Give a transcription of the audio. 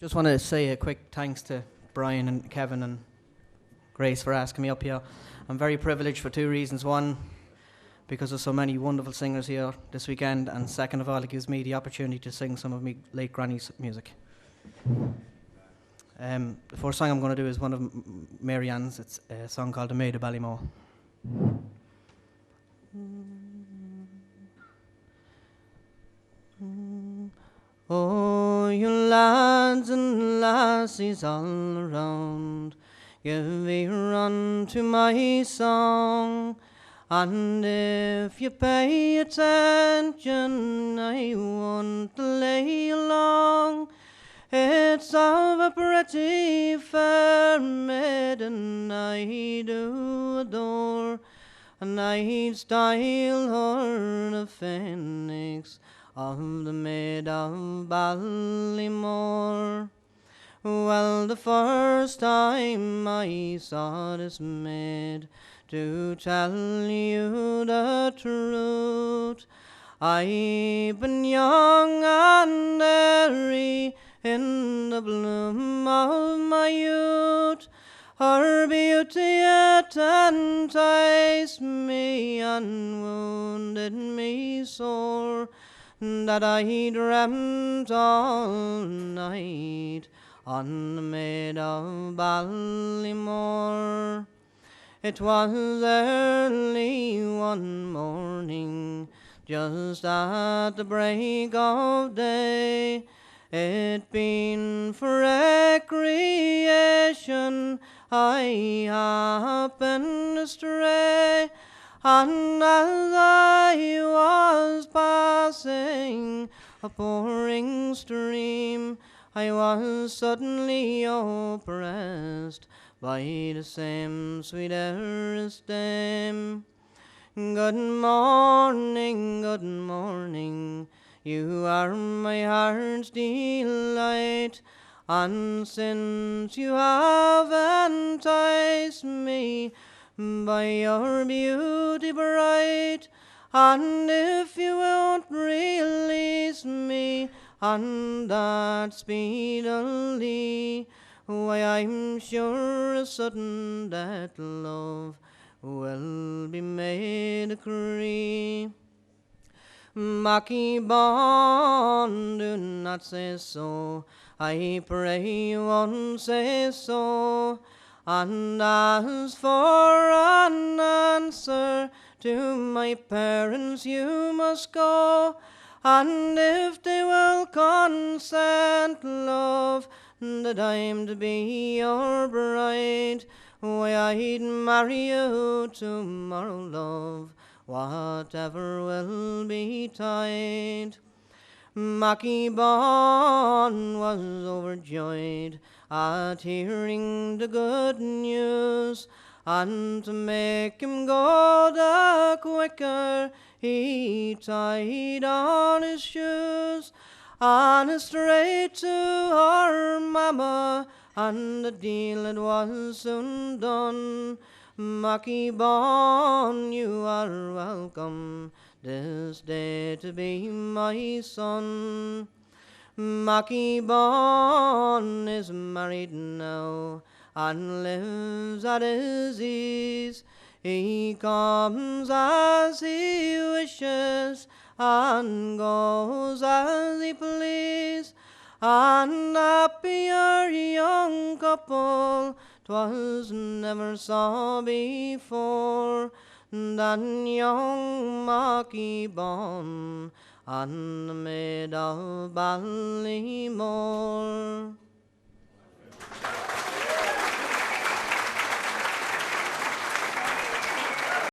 Just want to say a quick thanks to Brian and Kevin and Grace for asking me up here. I'm very privileged for two reasons. One, because there's so many wonderful singers here this weekend, and second of all, it gives me the opportunity to sing some of my late granny's music. The first song I'm going to do is one of Mary Ann's. It's a song called The Maid of Ballymore. Oh, you lads and lassies all around, give ear unto my song, and if you pay attention, I won't delay long. It's of a pretty fair maiden I do adore, and I'd style her the phoenix of the maid of Ballymore. Well, the first time I saw this maid, to tell you the truth, I've been young and airy in the bloom of my youth. Her beauty yet enticed me and wounded me sore, that I dreamt all night on the maid of Ballymore. It was early one morning, just at the break of day. It been for recreation I happened astray, and as I was passing a pouring stream, I was suddenly oppressed by the same sweet heiress dame. Good morning, you are my heart's delight, and since you have enticed me by your beauty bright, and if you won't release me, and that speedily, why, I'm sure a sudden death, love, will be made a decree. Mackie Bon, do not say so, I pray you won't say so. And as for an answer to my parents, you must go, and if they will consent, love, that I'm to be your bride, why, I'd marry you tomorrow, love, whatever will betide. Mackie Bon was overjoyed at hearing the good news, and to make him go the quicker, he tied on his shoes, and straight to her mamma, and the deal it was soon done. Mackie Bon, you are welcome this day to be my son. Mackie Bon is married now, and lives at his ease. He comes as he wishes, and goes as he please, and happier young couple 'twas never saw before than young Mackie Bon and the maid of Ballymore.